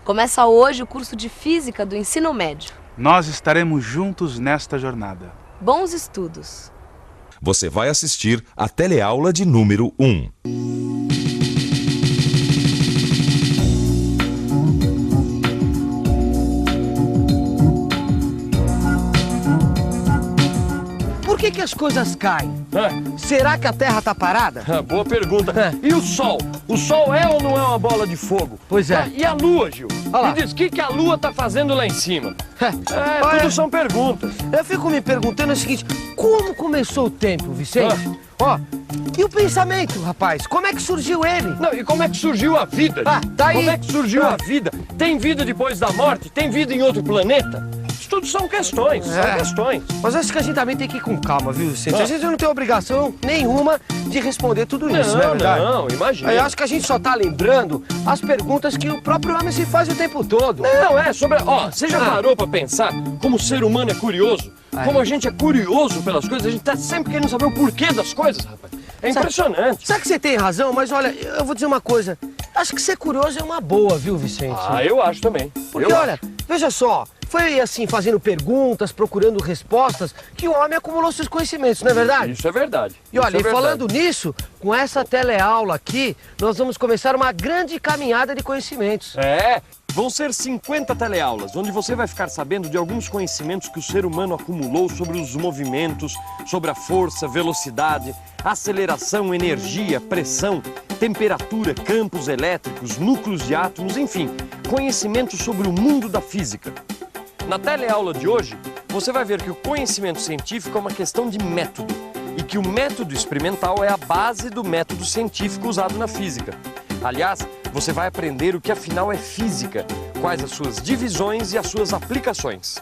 Começa hoje o curso de Física do Ensino Médio. Nós estaremos juntos nesta jornada. Bons estudos! Você vai assistir a teleaula de número 1. Por que as coisas caem? Será que a Terra tá parada? Boa pergunta. E o Sol? O Sol é ou não é uma bola de fogo? Pois é. E a Lua, Gil? Olha lá. Me diz, o que a Lua tá fazendo lá em cima? Olha, Tudo são perguntas. eu fico me perguntando o seguinte, como começou o tempo, Vicente? Ó, e o pensamento, rapaz? Como é que surgiu ele? Não, e como é que surgiu a vida? Tá aí. Como é que surgiu a vida? Tem vida depois da morte? Tem vida em outro planeta? Isso tudo são questões, são questões. Mas acho que a gente também tem que ir com calma, viu, Vicente? A gente não tem obrigação nenhuma de responder tudo isso, não é verdade? Não, imagina. Eu acho que a gente só tá lembrando as perguntas que o próprio homem se faz o tempo todo. Não, sobre... Ó, você já parou pra pensar como o ser humano é curioso? Como a gente é curioso pelas coisas, a gente tá sempre querendo saber o porquê das coisas, rapaz. É impressionante. Sabe que você tem razão, mas olha, eu vou dizer uma coisa. Acho que ser curioso é uma boa, viu, Vicente? Eu acho também. Porque, olha, veja só, foi assim, fazendo perguntas, procurando respostas, que o homem acumulou seus conhecimentos, não é verdade? Isso é verdade. E olha, Isso é falando nisso, com essa teleaula aqui, nós vamos começar uma grande caminhada de conhecimentos. Vão ser 50 teleaulas, onde você vai ficar sabendo de alguns conhecimentos que o ser humano acumulou sobre os movimentos, sobre a força, velocidade, aceleração, energia, pressão, temperatura, campos elétricos, núcleos de átomos, enfim, conhecimentos sobre o mundo da física. Na teleaula de hoje, você vai ver que o conhecimento científico é uma questão de método e que o método experimental é a base do método científico usado na física. Aliás, você vai aprender o que afinal é física, quais as suas divisões e as suas aplicações.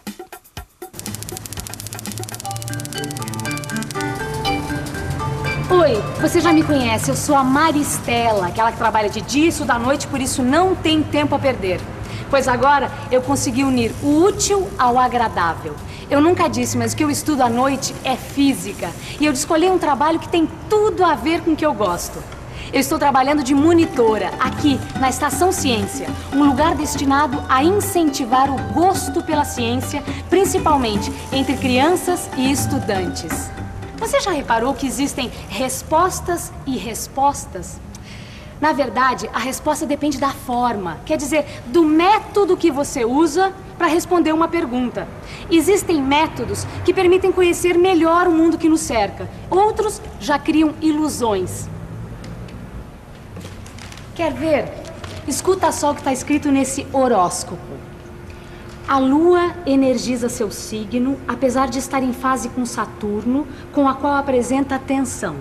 Oi, você já me conhece, eu sou a Maristela, aquela que trabalha de dia e estuda à noite, por isso não tem tempo a perder. Pois agora eu consegui unir o útil ao agradável. Eu nunca disse, mas o que eu estudo à noite é física. E eu escolhi um trabalho que tem tudo a ver com o que eu gosto. Eu estou trabalhando de monitora aqui na Estação Ciência, um lugar destinado a incentivar o gosto pela ciência, principalmente entre crianças e estudantes. Você já reparou que existem respostas e respostas? Na verdade, a resposta depende da forma, quer dizer, do método que você usa para responder uma pergunta. Existem métodos que permitem conhecer melhor o mundo que nos cerca. Outros já criam ilusões. Quer ver? Escuta só o que está escrito nesse horóscopo. A Lua energiza seu signo, apesar de estar em fase com Saturno, com a qual apresenta tensão.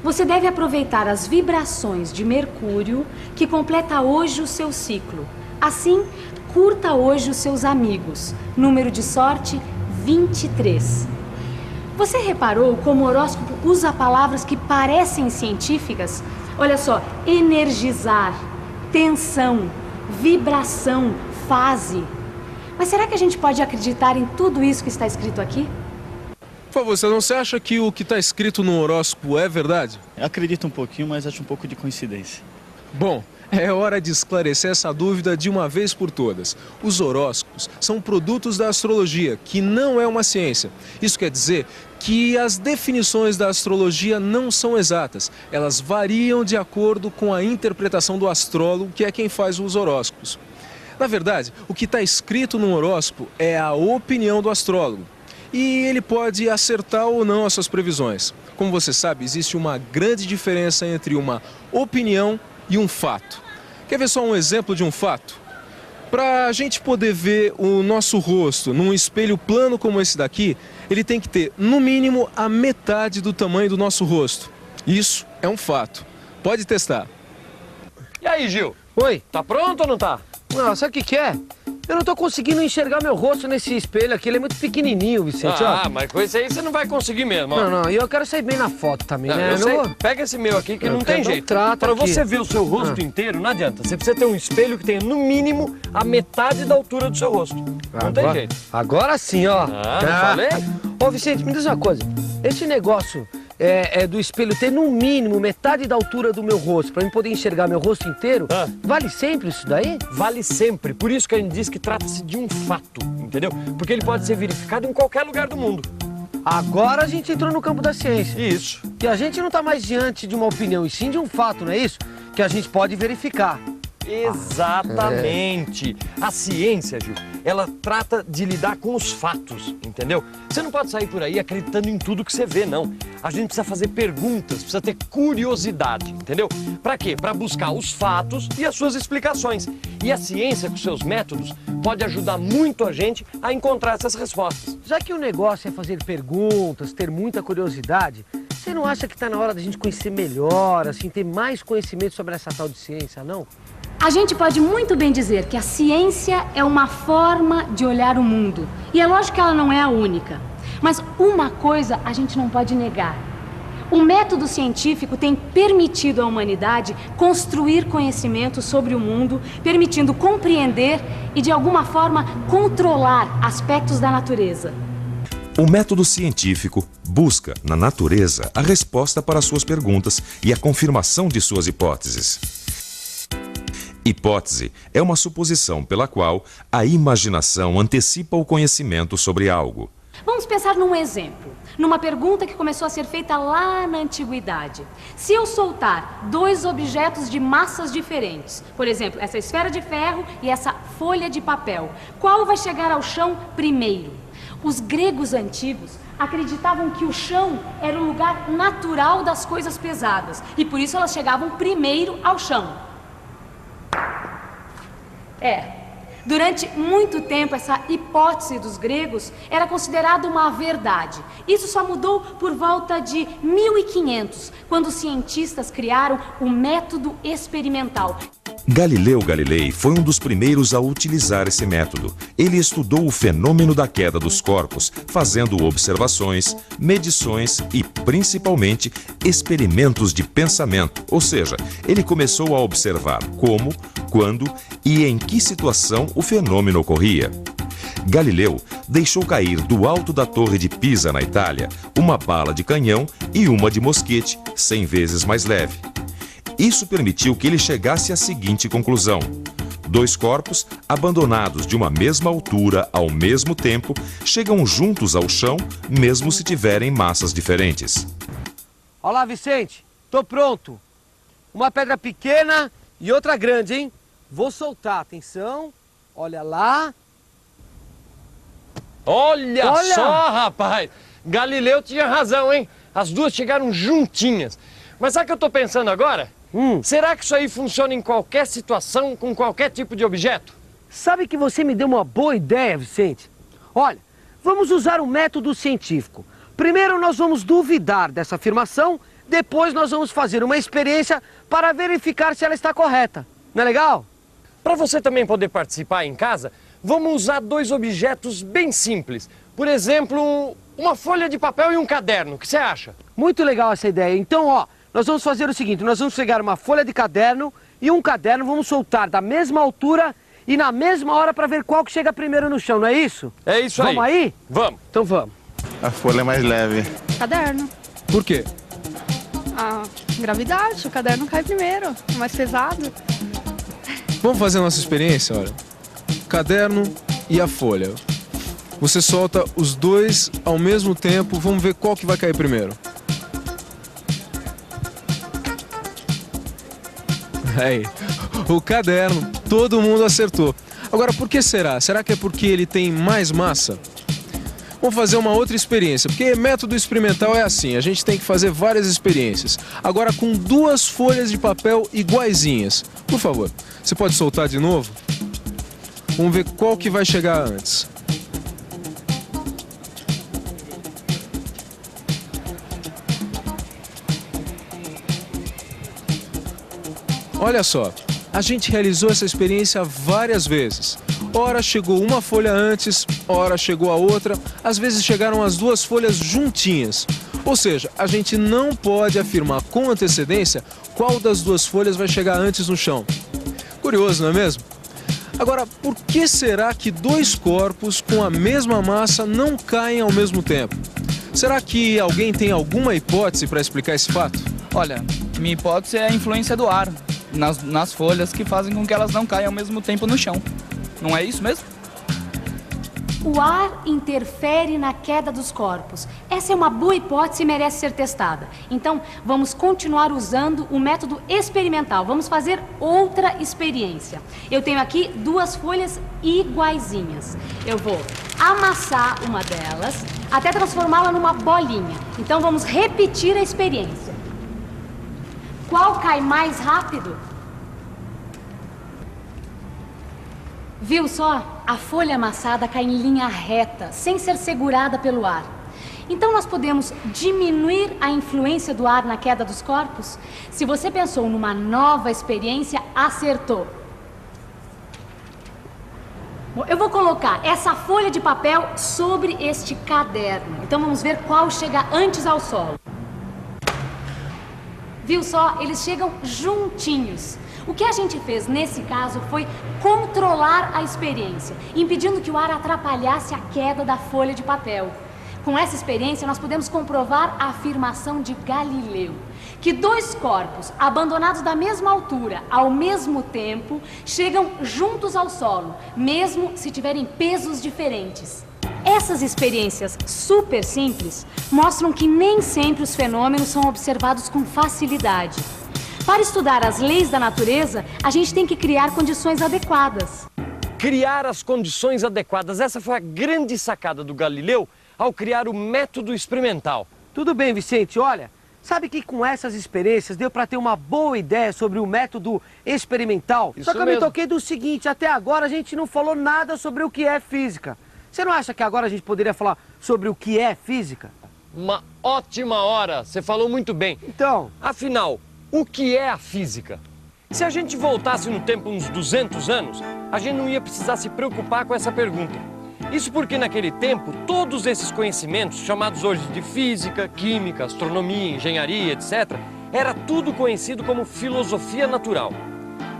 Você deve aproveitar as vibrações de Mercúrio, que completa hoje o seu ciclo. Assim, curta hoje os seus amigos. Número de sorte, 23. Você reparou como o horóscopo usa palavras que parecem científicas? Olha só, energizar, tensão, vibração, fase. Mas será que a gente pode acreditar em tudo isso que está escrito aqui? Por favor, você não acha que o que está escrito no horóscopo é verdade? Eu acredito um pouquinho, mas acho um pouco de coincidência. Bom, é hora de esclarecer essa dúvida de uma vez por todas. Os horóscopos são produtos da astrologia, que não é uma ciência. Isso quer dizer que as definições da astrologia não são exatas. Elas variam de acordo com a interpretação do astrólogo, que é quem faz os horóscopos. Na verdade, o que está escrito no horóscopo é a opinião do astrólogo. E ele pode acertar ou não as suas previsões. Como você sabe, existe uma grande diferença entre uma opinião e um fato. Quer ver só um exemplo de um fato? Para a gente poder ver o nosso rosto num espelho plano como esse daqui, ele tem que ter, no mínimo, a metade do tamanho do nosso rosto. Isso é um fato. Pode testar. E aí, Gil? Oi. Tá pronto ou não tá? Não, sabe o que é? Eu não tô conseguindo enxergar meu rosto nesse espelho aqui, ele é muito pequenininho, Vicente, ó. Mas com isso aí você não vai conseguir mesmo, ó. Não, e eu quero sair bem na foto também, né? Eu sei. Pega esse meu aqui que não tem jeito. Para você ver o seu rosto inteiro, não adianta. Você precisa ter um espelho que tenha, no mínimo, a metade da altura do seu rosto. Não tem jeito. Agora sim, ó. Não falei? Ô, Vicente, me diz uma coisa. Esse negócio do espelho ter no mínimo metade da altura do meu rosto, pra eu poder enxergar meu rosto inteiro, vale sempre isso daí? Vale sempre. Por isso que a gente diz que trata-se de um fato, entendeu? Porque ele pode ser verificado em qualquer lugar do mundo. Agora a gente entrou no campo da ciência. Isso. Que a gente não tá mais diante de uma opinião, e sim de um fato, não é isso? Que a gente pode verificar. Exatamente. A ciência, Gil, ela trata de lidar com os fatos, entendeu? Você não pode sair por aí acreditando em tudo que você vê, não. A gente precisa fazer perguntas, precisa ter curiosidade, entendeu? Pra quê? Pra buscar os fatos e as suas explicações. E a ciência, com seus métodos, pode ajudar muito a gente a encontrar essas respostas. Já que o negócio é fazer perguntas, ter muita curiosidade, você não acha que tá na hora da gente conhecer melhor, assim, ter mais conhecimento sobre essa tal de ciência, não? A gente pode muito bem dizer que a ciência é uma forma de olhar o mundo. E é lógico que ela não é a única. Mas uma coisa a gente não pode negar. O método científico tem permitido à humanidade construir conhecimento sobre o mundo, permitindo compreender e, de alguma forma, controlar aspectos da natureza. O método científico busca, na natureza, a resposta para suas perguntas e a confirmação de suas hipóteses. Hipótese é uma suposição pela qual a imaginação antecipa o conhecimento sobre algo. Vamos pensar num exemplo, numa pergunta que começou a ser feita lá na antiguidade. Se eu soltar dois objetos de massas diferentes, por exemplo, essa esfera de ferro e essa folha de papel, qual vai chegar ao chão primeiro? Os gregos antigos acreditavam que o chão era o lugar natural das coisas pesadas e por isso elas chegavam primeiro ao chão. Durante muito tempo essa hipótese dos gregos era considerada uma verdade. Isso só mudou por volta de 1500, quando os cientistas criaram o método experimental. Galileu Galilei foi um dos primeiros a utilizar esse método. Ele estudou o fenômeno da queda dos corpos, fazendo observações, medições e, principalmente, experimentos de pensamento. Ou seja, ele começou a observar como, quando e em que situação o fenômeno ocorria. Galileu deixou cair do alto da Torre de Pisa, na Itália, uma bala de canhão e uma de mosquete, 100 vezes mais leve. Isso permitiu que ele chegasse à seguinte conclusão: dois corpos, abandonados de uma mesma altura ao mesmo tempo, chegam juntos ao chão, mesmo se tiverem massas diferentes. Olá, Vicente, tô pronto. Uma pedra pequena e outra grande, hein? Vou soltar, atenção, olha lá. Olha só, rapaz! Galileu tinha razão, hein? As duas chegaram juntinhas. Mas sabe o que eu tô pensando agora? Será que isso aí funciona em qualquer situação, com qualquer tipo de objeto? Sabe que você me deu uma boa ideia, Vicente? Olha, vamos usar um método científico. Primeiro nós vamos duvidar dessa afirmação, depois nós vamos fazer uma experiência para verificar se ela está correta. Não é legal? Para você também poder participar em casa, vamos usar dois objetos bem simples. Por exemplo, uma folha de papel e um caderno. O que você acha? Muito legal essa ideia. Então, ó, nós vamos fazer o seguinte, nós vamos pegar uma folha de caderno e um caderno, vamos soltar da mesma altura e na mesma hora para ver qual que chega primeiro no chão, não é isso? É isso aí. Vamos aí? Vamos. Então vamos. A folha é mais leve. Caderno. Por quê? A gravidade, o caderno cai primeiro, é mais pesado. Vamos fazer a nossa experiência, olha. Caderno e a folha. Você solta os dois ao mesmo tempo, vamos ver qual que vai cair primeiro. Aí, o caderno, todo mundo acertou. Agora, por que será? Será que é porque ele tem mais massa? Vamos fazer uma outra experiência, porque método experimental é assim, a gente tem que fazer várias experiências. Agora com duas folhas de papel iguaizinhas. Por favor, você pode soltar de novo? Vamos ver qual que vai chegar antes. Olha só, a gente realizou essa experiência várias vezes. Ora chegou uma folha antes, ora chegou a outra, às vezes chegaram as duas folhas juntinhas. Ou seja, a gente não pode afirmar com antecedência qual das duas folhas vai chegar antes no chão. Curioso, não é mesmo? Agora, por que será que dois corpos com a mesma massa não caem ao mesmo tempo? Será que alguém tem alguma hipótese para explicar esse fato? Olha, minha hipótese é a influência do ar nas folhas que fazem com que elas não caiam ao mesmo tempo no chão. Não é isso mesmo? O ar interfere na queda dos corpos. Essa é uma boa hipótese e merece ser testada. Então, vamos continuar usando o método experimental. Vamos fazer outra experiência. Eu tenho aqui 2 folhas iguaizinhas. Eu vou amassar uma delas até transformá-la numa bolinha. Então, vamos repetir a experiência. Qual cai mais rápido? Viu só? A folha amassada cai em linha reta, sem ser segurada pelo ar. Então nós podemos diminuir a influência do ar na queda dos corpos? Se você pensou numa nova experiência, acertou. Bom, eu vou colocar essa folha de papel sobre este caderno. Então vamos ver qual chega antes ao solo. Viu só? Eles chegam juntinhos. O que a gente fez nesse caso foi controlar a experiência, impedindo que o ar atrapalhasse a queda da folha de papel. Com essa experiência, nós podemos comprovar a afirmação de Galileu, que 2 corpos abandonados da mesma altura, ao mesmo tempo, chegam juntos ao solo, mesmo se tiverem pesos diferentes. Essas experiências super simples mostram que nem sempre os fenômenos são observados com facilidade. Para estudar as leis da natureza, a gente tem que criar condições adequadas. Criar as condições adequadas. Essa foi a grande sacada do Galileu ao criar o método experimental. Tudo bem, Vicente. Olha, sabe que com essas experiências deu para ter uma boa ideia sobre o método experimental? Só que eu me toquei do seguinte, até agora a gente não falou nada sobre o que é física. Você não acha que agora a gente poderia falar sobre o que é física? Uma ótima hora. Você falou muito bem. Então, afinal, o que é a física? Se a gente voltasse no tempo uns 200 anos, a gente não ia precisar se preocupar com essa pergunta. Isso porque naquele tempo, todos esses conhecimentos, chamados hoje de física, química, astronomia, engenharia, etc., era tudo conhecido como filosofia natural.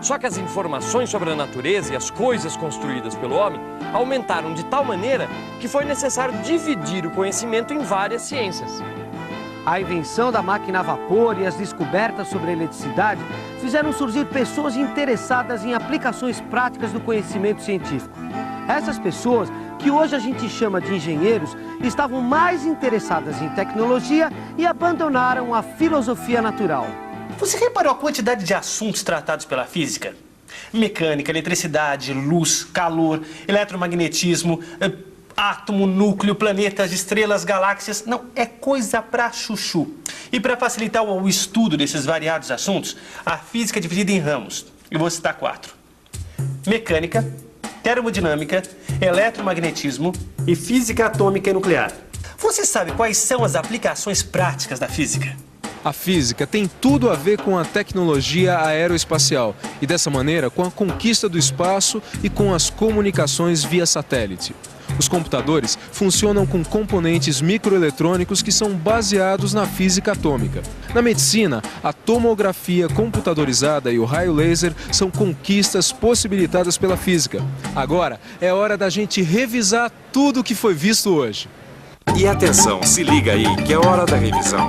Só que as informações sobre a natureza e as coisas construídas pelo homem aumentaram de tal maneira que foi necessário dividir o conhecimento em várias ciências. A invenção da máquina a vapor e as descobertas sobre a eletricidade fizeram surgir pessoas interessadas em aplicações práticas do conhecimento científico. Essas pessoas, que hoje a gente chama de engenheiros, estavam mais interessadas em tecnologia e abandonaram a filosofia natural. Você reparou a quantidade de assuntos tratados pela física? Mecânica, eletricidade, luz, calor, eletromagnetismo, átomo, núcleo, planetas, estrelas, galáxias. Não, é coisa pra chuchu. E para facilitar o estudo desses variados assuntos, a física é dividida em ramos. Eu vou citar 4. Mecânica, termodinâmica, eletromagnetismo e física atômica e nuclear. Você sabe quais são as aplicações práticas da física? A física tem tudo a ver com a tecnologia aeroespacial e, dessa maneira, com a conquista do espaço e com as comunicações via satélite. Os computadores funcionam com componentes microeletrônicos que são baseados na física atômica. Na medicina, a tomografia computadorizada e o raio laser são conquistas possibilitadas pela física. Agora é hora da gente revisar tudo o que foi visto hoje. E atenção, se liga aí que é hora da revisão.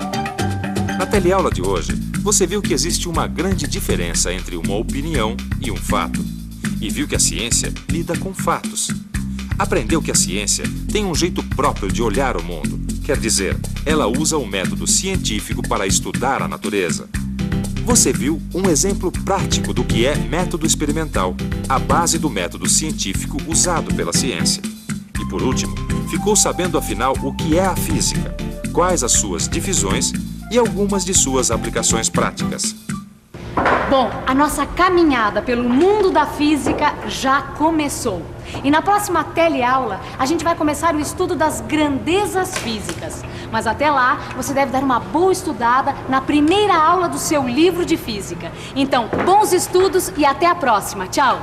Na teleaula de hoje, você viu que existe uma grande diferença entre uma opinião e um fato. E viu que a ciência lida com fatos. Aprendeu que a ciência tem um jeito próprio de olhar o mundo. Quer dizer, ela usa o método científico para estudar a natureza. Você viu um exemplo prático do que é método experimental, a base do método científico usado pela ciência. E por último, ficou sabendo afinal o que é a física, quais as suas divisões e algumas de suas aplicações práticas. Bom, a nossa caminhada pelo mundo da física já começou. E na próxima teleaula, a gente vai começar o estudo das grandezas físicas. Mas até lá, você deve dar uma boa estudada na primeira aula do seu livro de física. Então, bons estudos e até a próxima. Tchau!